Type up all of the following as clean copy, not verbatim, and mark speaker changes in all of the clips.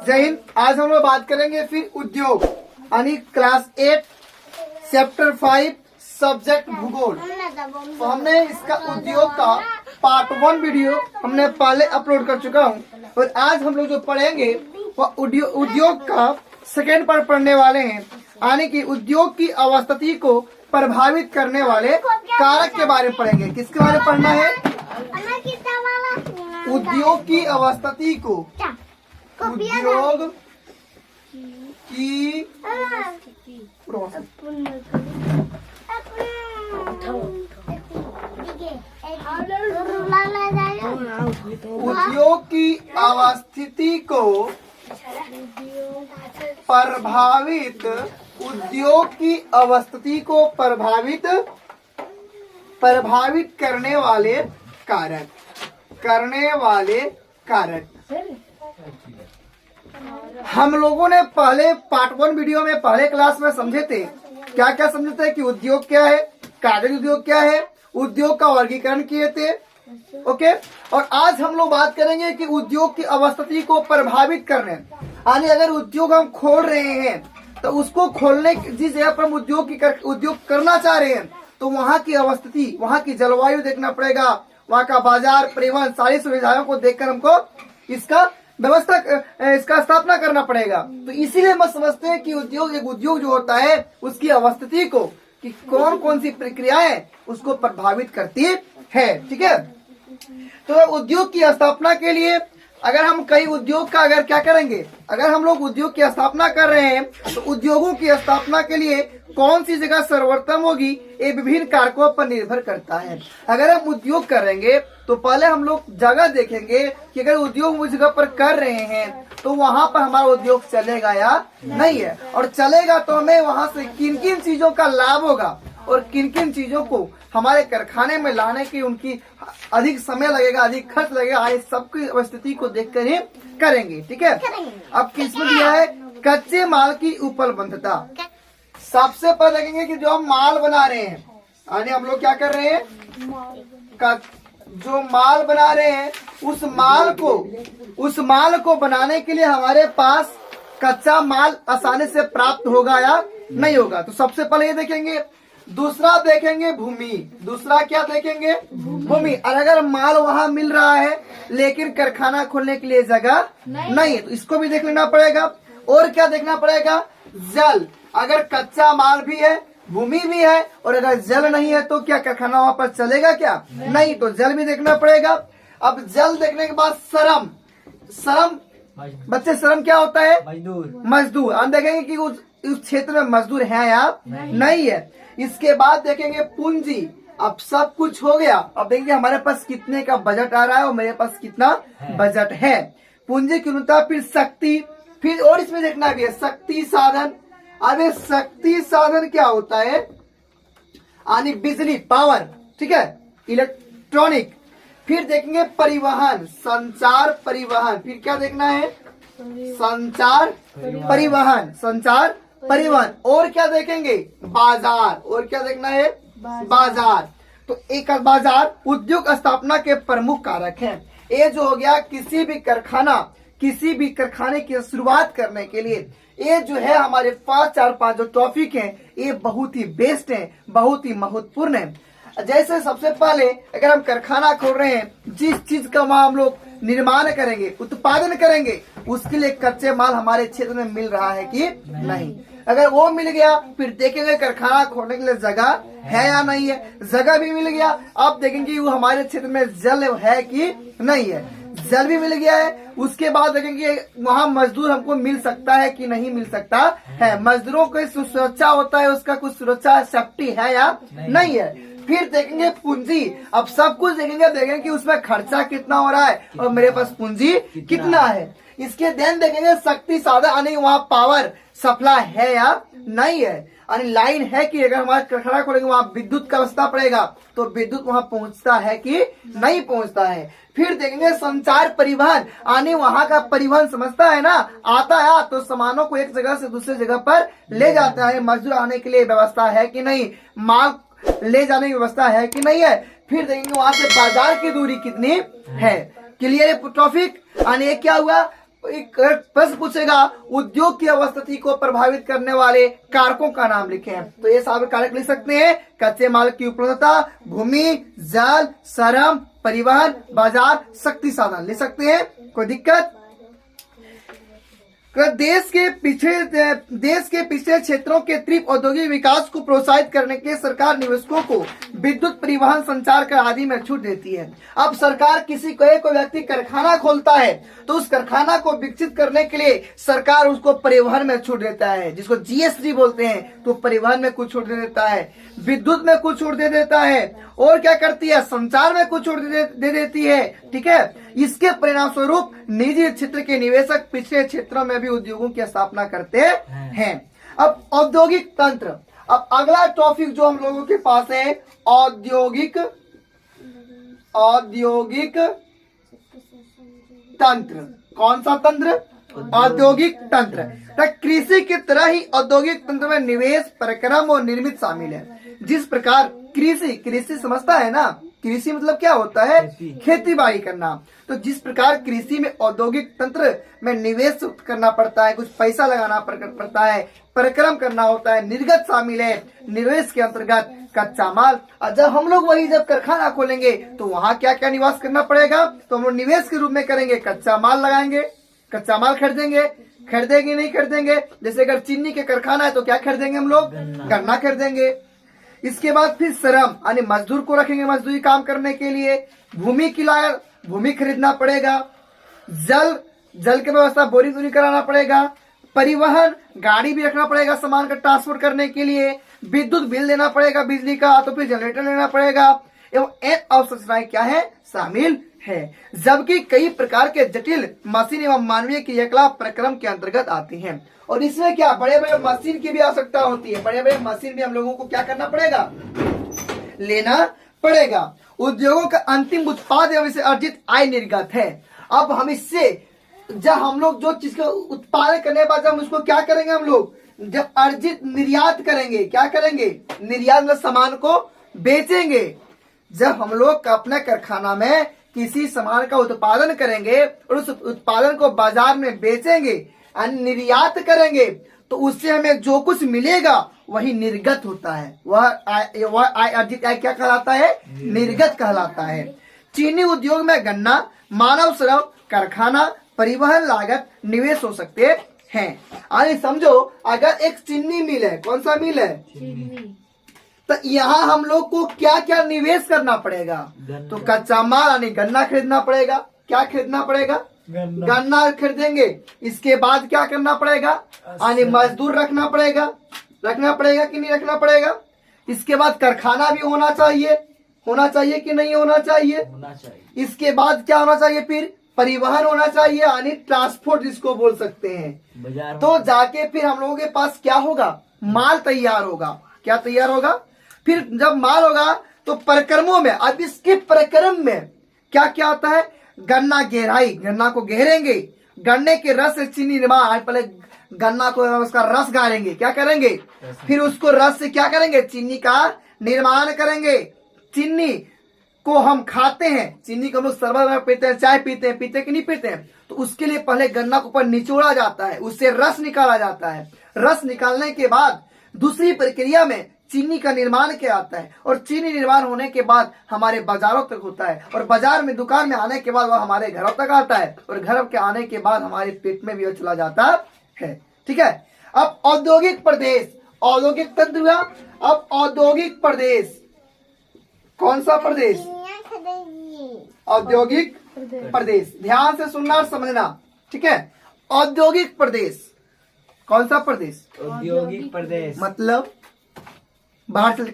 Speaker 1: जय हिंद। आज हम लोग बात करेंगे फिर उद्योग यानी क्लास 8 चैप्टर 5 सब्जेक्ट भूगोल। तो हमने इसका उद्योग का पार्ट 1 वीडियो हमने पहले अपलोड कर चुका हूँ और आज हम लोग जो पढ़ेंगे वह उद्योग का सेकेंड पार्ट पढ़ने वाले हैं, यानी कि उद्योग की अवस्थिति को प्रभावित करने वाले कारक के बारे में पढ़ेंगे। किसके बारे में पढ़ना है? उद्योग की अवस्थिति को, उद्योग की उद्योग की अवस्थिति को प्रभावित, उद्योग की अवस्थिति को प्रभावित करने वाले कारक हम लोगों ने पहले पार्ट 1 वीडियो में पहले क्लास में समझे थे। क्या क्या समझे थे कि उद्योग क्या है, कागज उद्योग क्या है, उद्योग का वर्गीकरण किए थे। ओके, और आज हम लोग बात करेंगे कि उद्योग की अवस्थिति को प्रभावित करने, यानी अगर उद्योग हम खोल रहे हैं तो उसको खोलने जिस जगह पर हम उद्योग करना चाह रहे हैं तो वहाँ की अवस्थिति, वहाँ की जलवायु देखना पड़ेगा, वहाँ का बाजार, परिवहन, सारी सुविधाओं को देखकर हमको इसका स्थापना करना पड़ेगा। तो इसीलिए हम समझते हैं कि एक उद्योग जो होता है उसकी अवस्थिति को, कि कौन कौन सी प्रक्रियाएं उसको प्रभावित करती है। ठीक है, तो उद्योग की स्थापना के लिए अगर हम कई उद्योग का अगर क्या करेंगे, अगर हम लोग उद्योग की स्थापना कर रहे हैं तो उद्योगों की स्थापना के लिए कौन सी जगह सर्वोत्तम होगी ये विभिन्न कारकों पर निर्भर करता है। अगर हम उद्योग करेंगे तो पहले हम लोग जगह देखेंगे कि अगर उद्योग उस जगह पर कर रहे हैं तो वहाँ पर हमारा उद्योग चलेगा या नहीं है, और चलेगा तो हमें वहाँ से किन किन चीजों का लाभ होगा और किन किन चीजों को हमारे कारखाने में लाने की उनकी अधिक समय लगेगा, अधिक खर्च लगेगा, इस सबकी स्थिति को देखकर ही करेंगे। ठीक है, अब किसमें दिया है? कच्चे माल की उपलब्धता। सबसे पहले देखेंगे कि जो हम माल बना रहे हैं, यानी हम लोग क्या कर रहे हैं, जो माल बना रहे हैं उस माल को बनाने के लिए हमारे पास कच्चा माल आसानी से प्राप्त होगा या नहीं होगा। तो सबसे पहले ये देखेंगे। दूसरा देखेंगे भूमि। दूसरा क्या देखेंगे? भूमि। और अगर माल वहाँ मिल रहा है लेकिन कारखाना खोलने के लिए जगह नहीं है तो इसको भी देख लेना पड़ेगा। और क्या देखना पड़ेगा? जल। अगर कच्चा माल भी है, भूमि भी है और अगर जल नहीं है तो क्या कारखाना वहाँ पर चलेगा क्या? नहीं, तो जल भी देखना पड़ेगा। अब जल देखने के बाद श्रम बच्चे, श्रम क्या होता है? मजदूर। हम देखेंगे कि उस क्षेत्र में मजदूर है या नहीं है। इसके बाद देखेंगे पूंजी। अब सब कुछ हो गया, अब देखेंगे हमारे पास कितने का बजट आ रहा है और मेरे पास कितना बजट है। पूंजी की न्यूनता, फिर शक्ति, फिर और इसमें देखना भी है शक्ति साधन। अरे शक्ति साधन क्या होता है? यानी बिजली, पावर। ठीक है, इलेक्ट्रॉनिक। फिर देखेंगे परिवहन, संचार, परिवहन। फिर क्या देखना है? संचार परिवहन। और क्या देखेंगे? बाजार। और क्या देखना है? बाजार। तो एक बाजार उद्योग स्थापना के प्रमुख कारक हैं। ये जो हो गया किसी भी कारखाने की शुरुआत करने के लिए ये जो है हमारे 5 जो टॉपिक हैं ये बहुत ही बेस्ट हैं, बहुत ही महत्वपूर्ण है। जैसे सबसे पहले अगर हम कारखाना खोल रहे हैं, जिस चीज का वहाँ हम लोग निर्माण करेंगे, उत्पादन करेंगे, उसके लिए कच्चे माल हमारे क्षेत्र में मिल रहा है कि नहीं। अगर वो मिल गया फिर देखेंगे कारखाना खोलने के लिए जगह है या नहीं है। जगह भी मिल गया, अब देखेंगे वो हमारे क्षेत्र में जल है कि नहीं है। जल भी मिल गया है, उसके बाद देखेंगे वहाँ मजदूर हमको मिल सकता है कि नहीं मिल सकता है। मजदूरों को सुरक्षा होता है, उसका कुछ सुरक्षा सेफ्टी है या नहीं है। फिर देखेंगे पूंजी। अब सब कुछ देखेंगे कि उसमें खर्चा कितना हो रहा है और मेरे पास पूंजी कितना है। इसके देन देखेंगे शक्ति साधन, यानी वहाँ पावर सप्लाई है या नहीं है, यानी लाइन है कि अगर हमारा कारखाना खोलेंगे वहाँ विद्युत का व्यवस्था पड़ेगा तो विद्युत वहाँ पहुँचता है कि नहीं पहुँचता है। फिर देखेंगे संचार, परिवहन, यानी वहाँ का परिवहन समझता है ना, आता है तो सामानों को एक जगह से दूसरी जगह पर ले जाता है। मजदूर आने के लिए व्यवस्था है कि नहीं, माल ले जाने की व्यवस्था है कि नहीं है। फिर देखेंगे वहां से बाजार की दूरी कितनी है। क्लियर है टॉपिक? यानी क्या हुआ, एक प्रश्न पूछेगा उद्योग की अवस्थिति को प्रभावित करने वाले कारकों का नाम लिखें। तो ये सारे कारक लिख सकते हैं, कच्चे माल की उपलब्धता, भूमि, जल, श्रम, परिवहन, बाजार, शक्ति साधन लिख सकते हैं, कोई दिक्कत। देश के पिछड़े क्षेत्रों के तीव्र औद्योगिक विकास को प्रोत्साहित करने के लिए सरकार निवेशकों को विद्युत, परिवहन, संचार कर आदि में छूट देती है। अब सरकार किसी कोई व्यक्ति कारखाना खोलता है तो उस कारखाना को विकसित करने के लिए सरकार उसको परिवहन में छूट देता है, जिसको जीएसटी बोलते हैं। तो परिवहन में कुछ छूट दे देता है, विद्युत में कुछ छूट दे देता है, और क्या करती है, संचार में कुछ छूट दे देती है। ठीक है, इसके परिणाम स्वरूप निजी क्षेत्र के निवेशक पिछले क्षेत्रों में भी उद्योगों की स्थापना करते हैं। अब औद्योगिक तंत्र, अब अगला टॉपिक जो हम लोगों के पास है औद्योगिक तंत्र। कौन सा तंत्र? औद्योगिक तंत्र। तो कृषि की तरह ही औद्योगिक तंत्र में निवेश, परिक्रम और निर्मित शामिल है। जिस प्रकार कृषि समझता है ना, कृषि मतलब क्या होता है, खेती बाड़ी करना। तो जिस प्रकार कृषि में औद्योगिक तंत्र में निवेश करना पड़ता है, कुछ पैसा लगाना पड़ता है, परिक्रम करना होता है, निर्गत शामिल है। निवेश के अंतर्गत कच्चा माल, और जब हम लोग वही जब कारखाना खोलेंगे तो वहाँ क्या क्या निवास करना पड़ेगा, तो हम लोग निवेश के रूप में करेंगे, कच्चा माल लगाएंगे, कच्चा माल खरीदेंगे, खरीदेंगे नहीं खरीदेंगे। जैसे अगर चीनी के कारखाना है तो क्या खरीदेंगे हम लोग, गन्ना खरीदेंगे। इसके बाद फिर श्रम यानी मजदूर को रखेंगे मजदूरी काम करने के लिए। भूमि की लागत, भूमि खरीदना पड़ेगा। जल की व्यवस्था, बोरिंग कराना पड़ेगा। परिवहन, गाड़ी भी रखना पड़ेगा सामान का ट्रांसपोर्ट करने के लिए। विद्युत बिल देना पड़ेगा बिजली का, तो फिर जनरेटर लेना पड़ेगा। एवं एक अवसंरचनाएं क्या है, शामिल है। जबकि कई प्रकार के जटिल मशीन एवं मानवीय क्रियाकलाप प्रक्रम के अंतर्गत आती हैं। और इसमें क्या, बड़े बड़े मशीन की भी आवश्यकता होती है। बड़े बड़े मशीन भी हम लोगों को क्या करना पड़ेगा, लेना पड़ेगा। उद्योगों का अंतिम उत्पाद एवं इससे अर्जित आय निर्गत है। अब हम इससे जब हम लोग जो चीज का उत्पादन करने के बाद हम उसको क्या करेंगे, हम लोग जब अर्जित निर्यात करेंगे, क्या करेंगे, निर्यात में सामान को बेचेंगे। जब हम लोग अपने कारखाना में किसी सामान का उत्पादन करेंगे और उस उत्पादन को बाजार में बेचेंगे, निर्यात करेंगे, तो उससे हमें जो कुछ मिलेगा वही निर्गत होता है। वह आय अर्जित आय क्या कहलाता है, निर्गत कहलाता है। चीनी उद्योग में गन्ना, मानव श्रम, कारखाना, परिवहन लागत, निवेश हो सकते हैं। यानी समझो अगर एक चीनी मिल है, कौन सा मिल है, तो यहाँ हम लोग को क्या क्या निवेश करना पड़ेगा, तो कच्चा माल यानी गन्ना खरीदना पड़ेगा। क्या खरीदना पड़ेगा, गन्ना खरीदेंगे। इसके बाद क्या करना पड़ेगा, यानी मजदूर रखना पड़ेगा कि नहीं रखना पड़ेगा। इसके बाद कारखाना भी होना चाहिए कि नहीं होना चाहिए। इसके बाद क्या होना चाहिए, फिर परिवहन होना चाहिए, यानी ट्रांसपोर्ट जिसको बोल सकते हैं। तो जाके फिर हम लोगों के पास क्या होगा, माल तैयार होगा। क्या तैयार होगा, फिर जब माल होगा तो प्रक्रमों में, अब इसके प्रक्रम में क्या क्या आता है, गन्ना गहराई, गन्ना को गहरेंगे, गन्ने के रस से चीनी निर्माण, पहले गन्ना को उसका रस गाड़ेंगे, क्या करेंगे, फिर उसको रस से क्या करेंगे, चीनी का निर्माण करेंगे। चीनी को हम खाते हैं, चीनी को हम लोग शरबत में पीते हैं, चाय पीते हैं कि नहीं पीते हैं। तो उसके लिए पहले गन्ना को ऊपर निचोड़ा जाता है, उससे रस निकाला जाता है। रस निकालने के बाद दूसरी प्रक्रिया में चीनी का निर्माण किया जाता है, और चीनी निर्माण होने के बाद हमारे बाजारों तक होता है, और बाजार में दुकान में आने के बाद वह हमारे घरों तक आता है, और घर के आने के बाद हमारे पेट में भी चला जाता है। ठीक है, अब औद्योगिक प्रदेश, औद्योगिक तंत्र हुआ। अब औद्योगिक प्रदेश, कौन सा प्रदेश, औद्योगिक प्रदेश। ध्यान से सुनना और समझना, ठीक है। औद्योगिक प्रदेश, कौन सा प्रदेश,
Speaker 2: औद्योगिक प्रदेश
Speaker 1: मतलब बाहर चल के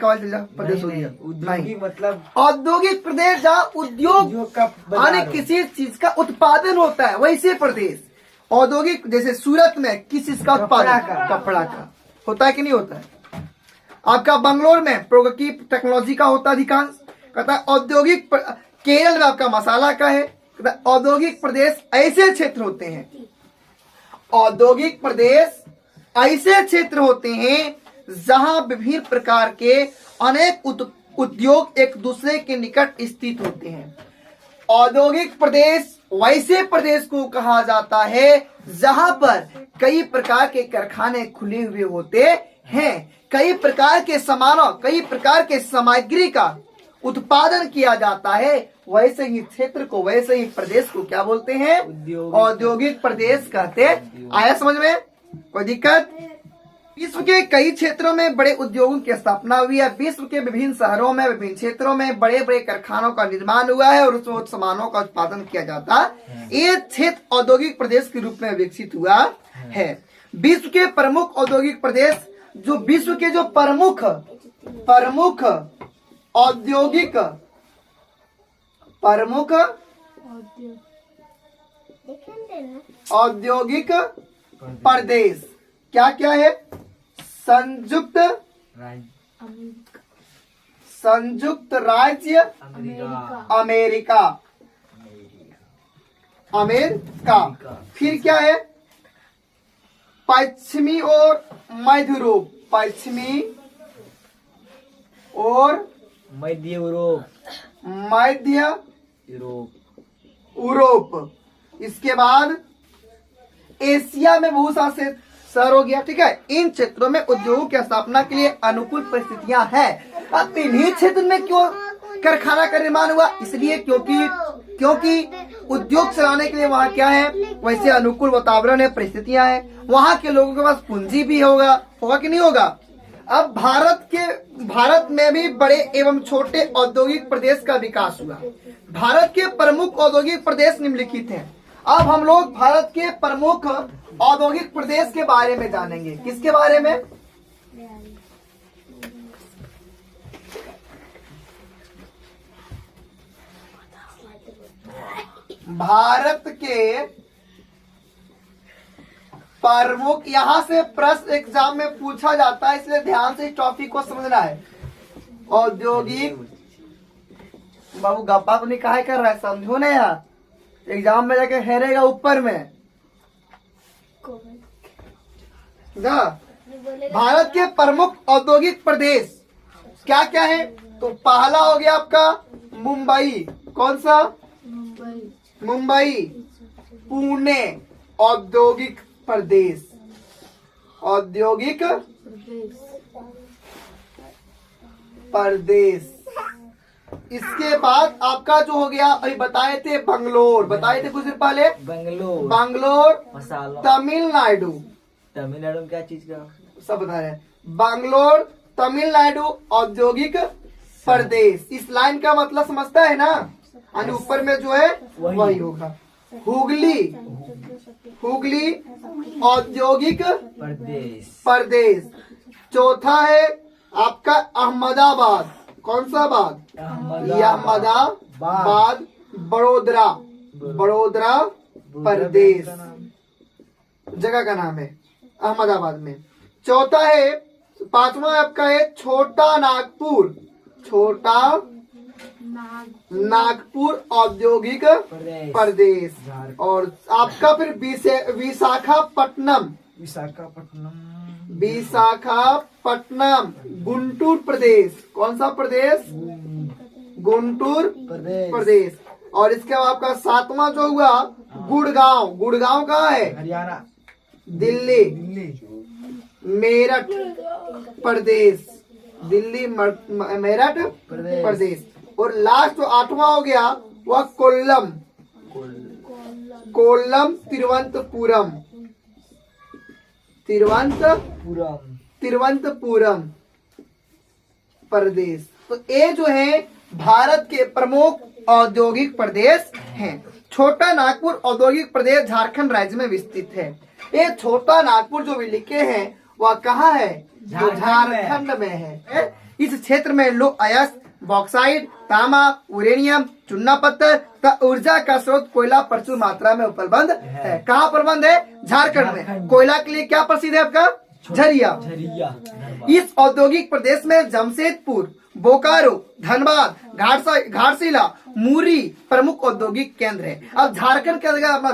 Speaker 1: प्रदेश हो गया,
Speaker 2: उद्योगिक मतलब
Speaker 1: औद्योगिक प्रदेश जहाँ उद्योग
Speaker 2: का
Speaker 1: यानी किसी चीज का उत्पादन होता है, वैसे प्रदेश। औद्योगिक जैसे सूरत में किस चीज का उत्पादन, कपड़ा का होता है कि नहीं होता है। आपका बंगलोर में प्रौद्योगिकी टेक्नोलॉजी का होता है अधिकांश। कहता है औद्योगिक, केरल में आपका मसाला का है। कहता है औद्योगिक प्रदेश ऐसे क्षेत्र होते हैं, औद्योगिक प्रदेश ऐसे क्षेत्र होते हैं जहां विभिन्न प्रकार के अनेक उद्योग एक दूसरे के निकट स्थित होते हैं। औद्योगिक प्रदेश वैसे प्रदेश को कहा जाता है जहां पर कई प्रकार के कारखाने खुले हुए होते हैं, कई प्रकार के सामानों, कई प्रकार के सामग्री का उत्पादन किया जाता है। वैसे ही क्षेत्र को, वैसे ही प्रदेश को क्या बोलते हैं? औद्योगिक प्रदेश कहते हैं। आया समझ में? कोई दिक्कत? विश्व के कई क्षेत्रों में बड़े उद्योगों की स्थापना हुई है। विश्व के विभिन्न शहरों में, विभिन्न क्षेत्रों में बड़े बड़े कारखानों का निर्माण हुआ है और उसमें सामानों का उत्पादन किया जाता है। ये क्षेत्र औद्योगिक प्रदेश के रूप में विकसित हुआ है। विश्व के प्रमुख औद्योगिक प्रदेश, जो विश्व के जो प्रमुख औद्योगिक प्रदेश क्या क्या है? संयुक्त राज्य अमेरिका। फिर क्या है? पश्चिमी और मध्य यूरोप। पश्चिमी और
Speaker 2: मध्य यूरोप।
Speaker 1: मध्य यूरोप। इसके बाद एशिया में बहुत सारे शहर हो गया। ठीक है, इन क्षेत्रों में उद्योगों की स्थापना के लिए अनुकूल परिस्थितियां हैं। अब इन्हीं क्षेत्र में क्यों कारखाना का निर्माण हुआ? इसलिए क्योंकि उद्योग चलाने के लिए वहाँ क्या है? वैसे अनुकूल वातावरण है, परिस्थितियां हैं। वहाँ के लोगों के पास पूंजी भी होगा कि नहीं होगा? अब भारत में भी बड़े एवं छोटे औद्योगिक प्रदेश का विकास हुआ। भारत के प्रमुख औद्योगिक प्रदेश निम्नलिखित हैं। अब हम लोग भारत के प्रमुख औद्योगिक प्रदेश के बारे में जानेंगे। किसके बारे में? भारत के प्रमुख, यहां से प्रश्न एग्जाम में पूछा जाता है, इसलिए ध्यान से इस टॉपिक को समझना है। औद्योगिक, बाबू गप्पा तो नहीं काहे कर रहा है, समझो ना यार, एग्जाम में जाके हेरेगा ऊपर में। भारत के प्रमुख औद्योगिक प्रदेश क्या क्या है? तो पहला हो गया आपका मुंबई। कौन सा? मुंबई। पुणे औद्योगिक प्रदेश। औद्योगिक प्रदेश। इसके बाद आपका जो हो गया, अभी बताए थे बंगलोर, बताए थे कुछ दिन पहले। बंगलोर तमिलनाडु।
Speaker 2: तमिलनाडु में क्या चीज का?
Speaker 1: सब बता रहे हैं। बंगलोर तमिलनाडु औद्योगिक प्रदेश। इस लाइन का मतलब समझता है ना? यानी ऊपर में जो है वही होगा। हुगली औद्योगिक प्रदेश। चौथा है आपका अहमदाबाद। कौन सा बाद? अहमदाबाद। बड़ोदरा प्रदेश जगह का नाम है, अहमदाबाद में। चौथा है, पांचवा आपका है छोटा नागपुर। नागपुर औद्योगिक प्रदेश। और आपका फिर विशाखापट्टनम गुंटूर प्रदेश। कौन सा प्रदेश? गुंटूर प्रदेश। और इसके बाद आपका सातवां जो हुआ गुड़गांव कहाँ है?
Speaker 2: हरियाणा।
Speaker 1: दिल्ली। मेरठ प्रदेश। दिल्ली मेरठ प्रदेश। और लास्ट जो आठवां हो गया वह कोल्लम तिरुवनंतपुरम प्रदेश। तो ये जो है भारत के प्रमुख औद्योगिक प्रदेश हैं। छोटा नागपुर औद्योगिक प्रदेश झारखंड राज्य में विस्तृत है। ये छोटा नागपुर जो भी लिखे हैं वह कहाँ है? झारखंड में है। इस क्षेत्र में लोह अयस्क, बॉक्साइट, तांबा, यूरेनियम, चूना पत्थर तथा ऊर्जा का स्रोत कोयला प्रचुर मात्रा में उपलब्ध है। कहाँ प्रबंध है? झारखंड में। कोयला के लिए क्या प्रसिद्ध है आपका? झरिया। इस औद्योगिक प्रदेश में जमशेदपुर, बोकारो, धनबाद, घाटशिला, मुरी प्रमुख औद्योगिक केंद्र है। अब झारखंड के अंदर अपना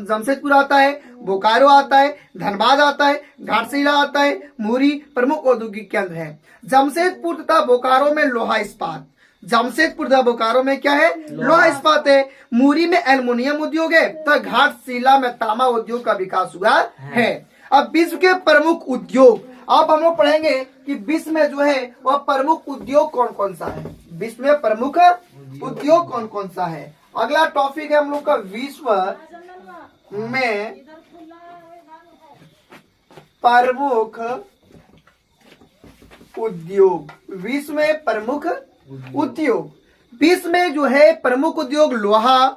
Speaker 1: जमशेदपुर आता है, बोकारो आता है, धनबाद आता है, घाटशिला आता है, मुरी प्रमुख औद्योगिक केंद्र है। जमशेदपुर तथा बोकारो में लोहा इस्पात, जमशेदपुर बोकारो में क्या है? लोहा इस्पात है। मुरी में एल्युमिनियम उद्योग है। तो घाटशिला में तांबा उद्योग का विकास हुआ है। अब विश्व के प्रमुख उद्योग, अब हम लोग पढ़ेंगे कि विश्व में जो है वह प्रमुख उद्योग कौन कौन सा है। विश्व में प्रमुख उद्योग कौन कौन सा है। अगला टॉपिक है हम लोग का विश्व में प्रमुख उद्योग। विश्व में प्रमुख उद्योग, विश्व में जो है प्रमुख उद्योग लोहा,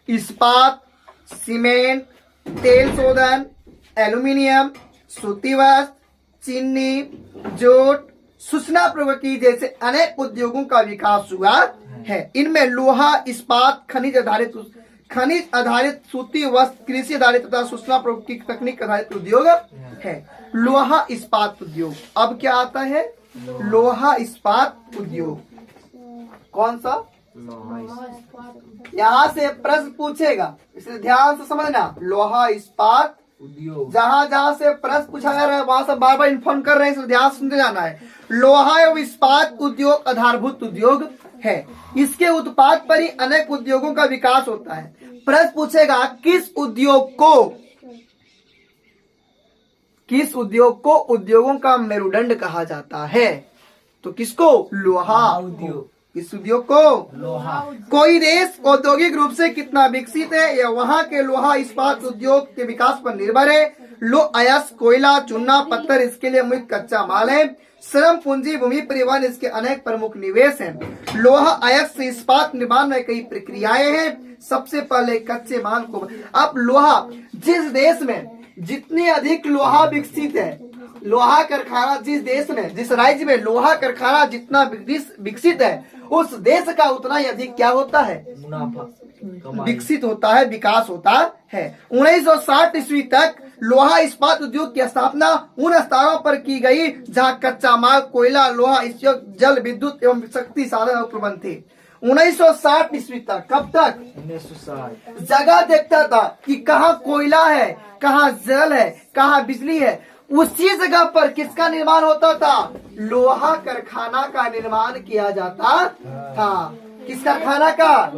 Speaker 1: इस्पात, सीमेंट, तेल शोधन, एल्युमिनियम, सूती वस्त्र, चीनी, जूट, सूचना प्रौद्योगिकी जैसे अनेक उद्योगों का विकास हुआ है। इनमें लोहा, इस्पात, खनिज आधारित सूती वस्त्र, कृषि आधारित तथा सूचना प्रौद्योगिकी तकनीक आधारित उद्योग है। लोहा इस्पात उद्योग, अब क्या आता है? लोहा इस्पात उद्योग। कौन सा? यहाँ से प्रश्न पूछेगा, इसलिए ध्यान से समझना। लोहा इस्पात
Speaker 2: उद्योग,
Speaker 1: जहां जहां से प्रश्न पूछा जा रहा है वहां से बार बार इन्फॉर्म कर रहे हैं, इसलिए ध्यान सुनते जाना है। लोहा एवं इस्पात उद्योग आधारभूत उद्योग है। इसके उत्पाद पर ही अनेक उद्योगों का विकास होता है। प्रश्न पूछेगा किस उद्योग को उद्योगों का मेरुदंड कहा जाता है? तो किसको? लोहा
Speaker 2: उद्योग।
Speaker 1: इस उद्योग को
Speaker 2: लोहा।
Speaker 1: कोई देश औद्योगिक रूप से कितना विकसित है या वहाँ के लोहा इस्पात उद्योग के विकास पर निर्भर है। अयस्क, कोयला, चूना, पत्थर इसके लिए मुख्य कच्चा माल है। श्रम, पूंजी, भूमि, परिवहन इसके अनेक प्रमुख निवेश हैं। लोहा अयस्क से इस्पात निर्माण में कई प्रक्रियाएं हैं। सबसे पहले कच्चे माल को, अब लोहा जिस देश में जितनी अधिक लोहा विकसित है, लोहा कारखाना जिस देश में, जिस राज्य में लोहा कारखाना जितना विकसित है, उस देश का उतना ही अधिक क्या होता है?
Speaker 2: मुनाफा,
Speaker 1: विकसित होता है, विकास होता है। 1960 ईस्वी तक लोहा इस्पात उद्योग की स्थापना उन स्थानों पर की गई जहां कच्चा माल, कोयला, लोहा, जल, विद्युत एवं शक्ति साधन उपलब्ध थे। 1960 ईस्वी तक, कब तक?
Speaker 2: 1960।
Speaker 1: जगह देखता था कि कहाँ कोयला है, कहाँ जल है, कहाँ बिजली है। उसी जगह पर किसका निर्माण होता था? लोहा कारखाना का निर्माण किया जाता था। किस कारखाना का?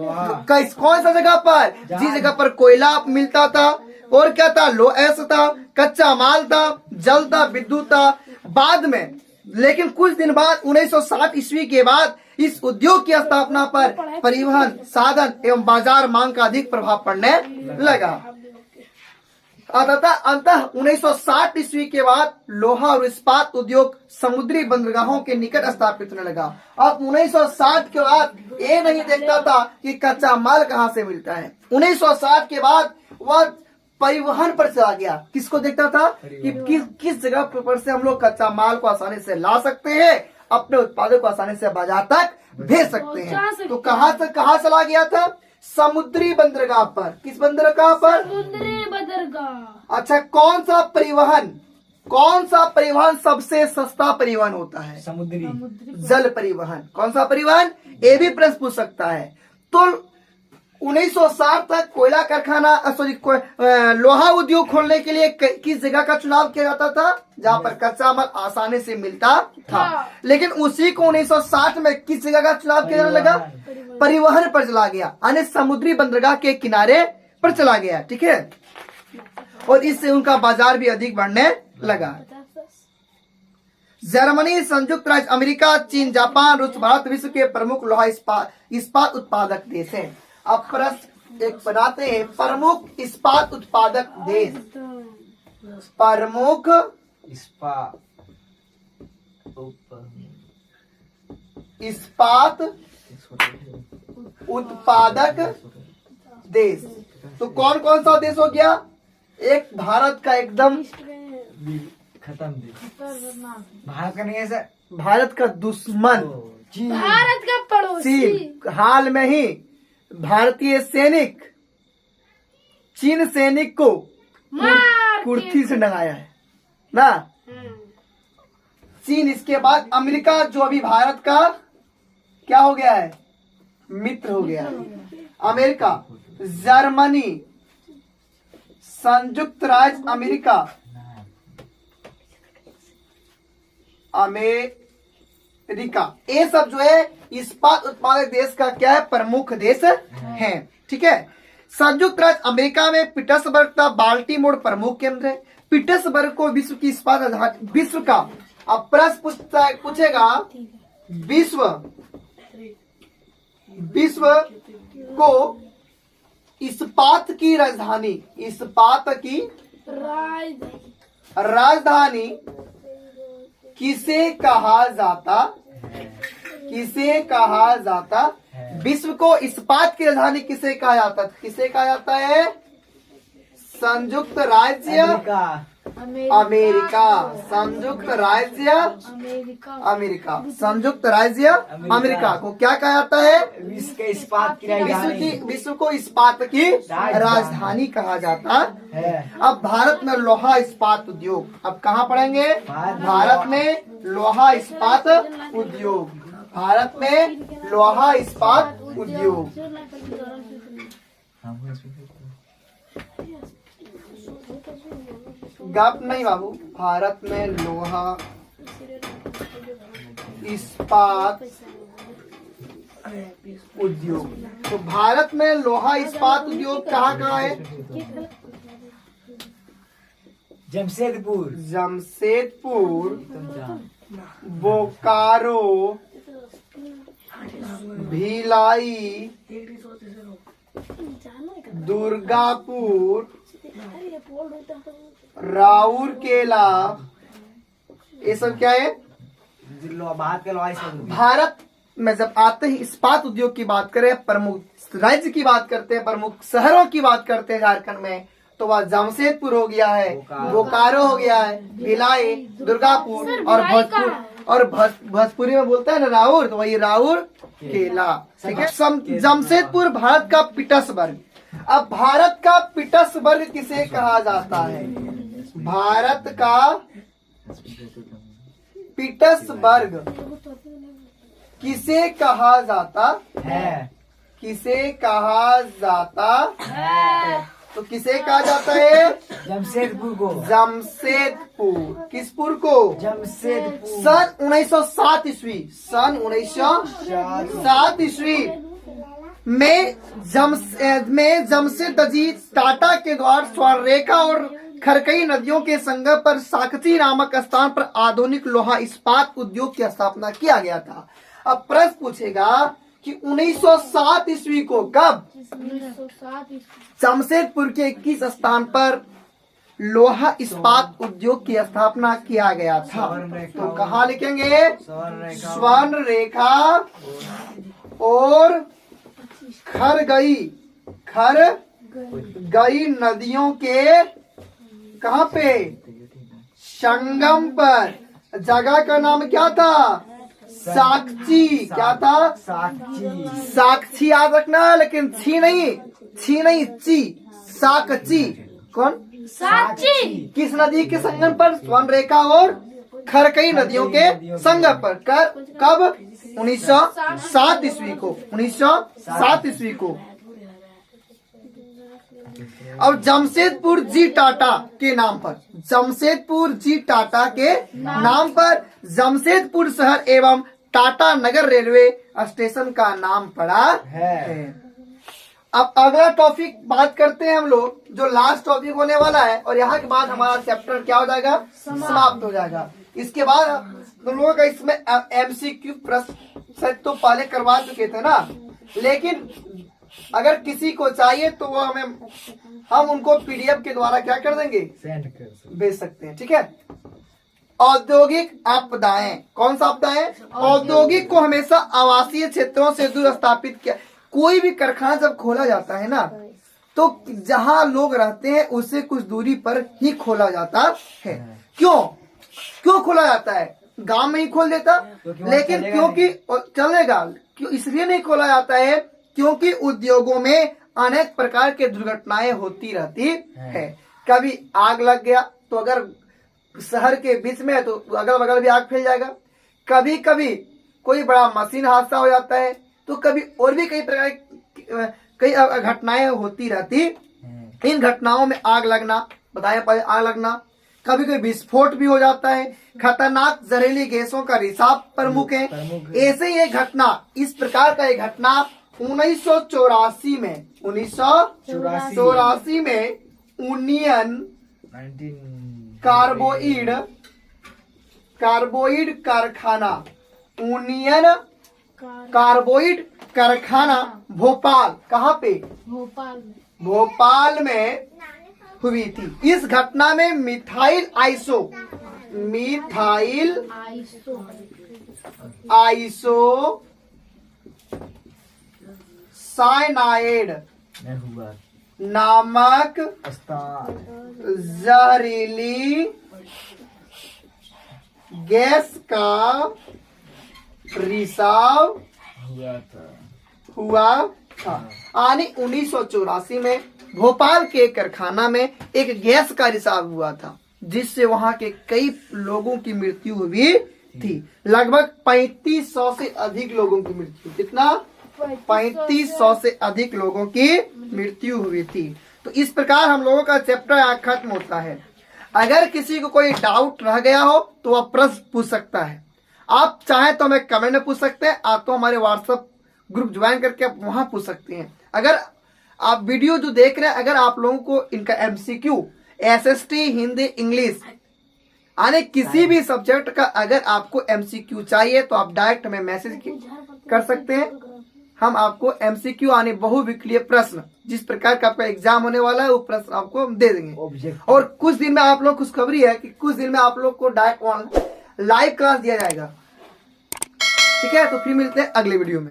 Speaker 1: कौन सा जगह पर? जिस जगह पर कोयला मिलता था और क्या था? लोहा था, कच्चा माल था, जल था, विद्युत था। बाद में, लेकिन कुछ दिन बाद 1960 ईस्वी के बाद इस उद्योग की स्थापना पर परिवहन साधन एवं बाजार मांग का अधिक प्रभाव पड़ने लगा। अंततः 1960 ईस्वी के बाद लोहा और इस्पात उद्योग समुद्री बंदरगाहों के निकट स्थापित होने लगा। अब 1960 के बाद ये नहीं देखता था कि कच्चा माल कहाँ से मिलता है। 1960 के बाद वह परिवहन पर चला गया। किसको देखता था? कि किस जगह पर से हम लोग कच्चा माल को आसानी से ला सकते हैं, अपने उत्पादों को आसानी से बाजार तक भेज सकते हैं। तो कहाँ से कहाँ चला गया था? समुद्री बंदरगाह पर। किस बंदरगाह पर?
Speaker 3: समुद्री बंदरगाह।
Speaker 1: अच्छा, कौन सा परिवहन सबसे सस्ता परिवहन होता है?
Speaker 2: समुद्री।
Speaker 1: जल परिवहन। कौन सा परिवहन? ये भी प्रश्न पूछ सकता है। तो 1960 तक कोयला कारखाना, लोहा उद्योग खोलने के लिए किस जगह का चुनाव किया जाता था? जहाँ पर कच्चा माल आसानी से मिलता था। लेकिन उसी को 1960 में किस जगह का चुनाव किया जाने लगा? परिवहन पर चला गया, यानी समुद्री बंदरगाह के किनारे पर चला गया। ठीक है, और इससे उनका बाजार भी अधिक बढ़ने लगा। जर्मनी, संयुक्त राज्य अमेरिका, चीन, जापान, रूस, भारत विश्व के प्रमुख लोहा इस्पात उत्पादक देश हैं। अब प्रश्न एक बनाते हैं, प्रमुख इस्पात उत्पादक देश। प्रमुख इस्पात उत्पादक देश। तो कौन कौन सा देश हो गया? एक भारत का एकदम
Speaker 2: खत्म। भारत का नहीं है सर,
Speaker 1: भारत का दुश्मन
Speaker 2: चीन।
Speaker 3: भारत का पड़ोसी।
Speaker 1: चीन। हाल में ही भारतीय सैनिक चीन सैनिक को कुर्सी से नंगाया है ना। चीन, इसके बाद अमेरिका जो अभी भारत का क्या हो गया है? मित्र हो गया है। अमेरिका, जर्मनी, संयुक्त राज्य अमेरिका, अमेरिका, ये सब जो है इस्पात उत्पादक देश का क्या है, प्रमुख देश है। ठीक है। संयुक्त राज्य अमेरिका में पीटर्सबर्ग का बाल्टीमोर प्रमुख केंद्र है। पीटर्सबर्ग को विश्व की इस्पात राजधानी, विश्व का, अब प्रश्न पूछेगा विश्व को इस्पात की राजधानी, इस्पात की राजधानी किसे कहा जाता, किसे कहा जाता, विश्व को इस्पात की राजधानी किसे कहा जाता, किसे कहा जाता है, संयुक्त राज्य अमेरिका, संयुक्त राज्य अमेरिका, संयुक्त राज्य अमेरिका को क्या कहा जाता है,
Speaker 2: विश्व के इस्पात की राजधानी
Speaker 1: विश्व को इस्पात की राजधानी कहा जाता
Speaker 2: है।
Speaker 1: अब भारत में लोहा इस्पात उद्योग, अब कहाँ पढ़ेंगे, भारत में लोहा इस्पात उद्योग, भारत में लोहा इस्पात उद्योग। गप नहीं बाबू, भारत में लोहा इस्पात उद्योग, तो भारत में लोहा इस्पात उद्योग कहाँ कहाँ है,
Speaker 2: जमशेदपुर,
Speaker 1: जमशेदपुर, बोकारो, भिलाई, दुर्गापुर, राउरकेला, ये सब क्या है, भारत में जब आते ही इस्पात उद्योग की बात करें, प्रमुख राज्य की बात करते हैं, प्रमुख शहरों की बात करते हैं झारखंड में, तो वह जमशेदपुर हो गया है, बोकारो हो गया है, भिलाई, दुर्गापुर और भोजपुर, और भोजपुरी में बोलता है ना राउर, तो वही राउर केला। ठीक है। जमशेदपुर भारत का पीटर्सबर्ग, अब भारत का पीटर्सबर्ग किसे कहा जाता है, भारत का पीटर्सबर्ग किसे कहा जाता
Speaker 2: है,
Speaker 1: किसे कहा जाता है, तो किसे कहा जाता है,
Speaker 2: जमशेदपुर को,
Speaker 1: जमशेदपुर, किसपुर को,
Speaker 2: जमशेदपुर,
Speaker 1: सन 1907 ईस्वी, सन 1907 ईस्वी में जमशेदजी टाटा के द्वारा स्वर्णरेखा और खरकई नदियों के संगम पर साकची नामक स्थान पर आधुनिक लोहा इस्पात उद्योग की स्थापना किया गया था। अब प्रश्न पूछेगा कि 1907 ईस्वी को कब जमशेदपुर के किस स्थान पर लोहा इस्पात उद्योग की स्थापना किया गया था, तो कहाँ लिखेंगे, स्वर्ण रेखा और खरगई नदियों के कहाँ पे, संगम पर। जगह का नाम क्या था, साक्षी, क्या था,
Speaker 2: साक्षी,
Speaker 1: साक्षी याद रखना, लेकिन छी नहीं, ची, साक्षी, कौन,
Speaker 3: साक्षी,
Speaker 1: किस नदी के संगम पर, स्वर्ण रेखा और खरकई नदियों के संगम पर, कब, 1907 ईस्वी को, 1907 ईस्वी को। अब जमशेदपुर जी टाटा के नाम पर, जमशेदपुर जी टाटा के नाम पर जमशेदपुर शहर एवं टाटा नगर रेलवे स्टेशन का नाम पड़ा है। अब अगला टॉपिक बात करते हैं हम लोग, जो लास्ट टॉपिक होने वाला है, और यहाँ के बाद हमारा चैप्टर क्या हो जाएगा, समाप्त हो जाएगा। इसके बाद तुम लोगों का इसमें MCQ प्रश्न तो पहले करवा चुके थे ना, लेकिन अगर किसी को चाहिए तो वो हम उनको PDF के द्वारा क्या कर देंगे,
Speaker 2: सेंड कर
Speaker 1: भेज सकते हैं। ठीक है। औद्योगिक आपदाएं, कौन सा आपदाएं, औद्योगिक को हमेशा आवासीय क्षेत्रों से दूर स्थापित किया। कोई भी कारखाना जब खोला जाता है ना, तो जहां लोग रहते हैं उससे कुछ दूरी पर ही खोला जाता है। क्यों खोला जाता है, गांव में ही खोल देता, लेकिन क्योंकि चलेगा, क्यों इसलिए नहीं खोला जाता है, क्योंकि उद्योगों में अनेक प्रकार के दुर्घटनाएं होती रहती है। कभी आग लग गया तो अगर शहर के बीच में है तो अगल बगल भी आग फैल जाएगा, कभी कभी कोई बड़ा मशीन हादसा हो जाता है, तो कभी और भी कई प्रकार कई घटनाएं होती रहती। इन घटनाओं में आग लगना, बताया पहले, आग लगना, कभी कभी विस्फोट भी हो जाता है, खतरनाक जहरीली गैसों का रिसाव प्रमुख है। ऐसे ही एक घटना, इस प्रकार का एक घटना 1984 में 1984 में यूनियन
Speaker 2: 19
Speaker 1: कार्बोइड कारखाना, यूनियन कार्बोइड कारखाना भोपाल, कहाँ पे?
Speaker 3: भोपाल में
Speaker 1: भोपाल में हुई थी। इस घटना में मिथाइल आइसो साइनाइड
Speaker 2: में हुआ
Speaker 1: नामक
Speaker 2: स्थान
Speaker 1: जहरीली गैस का रिसाव हुआ था। यानी 1984 में भोपाल के कारखाना में एक गैस का रिसाव हुआ था, जिससे वहां के कई लोगों की मृत्यु हुई थी। लगभग 3500 से अधिक लोगों की मृत्यु, कितना? 3500 से अधिक लोगों की मृत्यु हुई थी। तो इस प्रकार हम लोगों का चैप्टर यहाँ खत्म होता है। अगर किसी को कोई डाउट रह गया हो तो वह प्रश्न पूछ सकता है। आप चाहे तो हमें कमेंट में पूछ सकते हैं, आप तो हमारे व्हाट्सएप ग्रुप ज्वाइन करके आप वहां पूछ सकते हैं। अगर आप वीडियो जो देख रहे हैं, अगर आप लोगों को इनका MCQ SST हिंदी इंग्लिश यानी किसी भी सब्जेक्ट का अगर आपको MCQ चाहिए तो आप डायरेक्ट हमें मैसेज कर सकते हैं। हम आपको MCQ यानी बहुविकलीय प्रश्न, जिस प्रकार का आपका एग्जाम होने वाला है वो प्रश्न आपको हम दे देंगे। और कुछ दिन में आप लोग खुशखबरी है कि कुछ दिन में आप लोग को डायरेक्ट लाइव क्लास दिया जाएगा। ठीक है, तो फिर मिलते हैं अगले वीडियो में।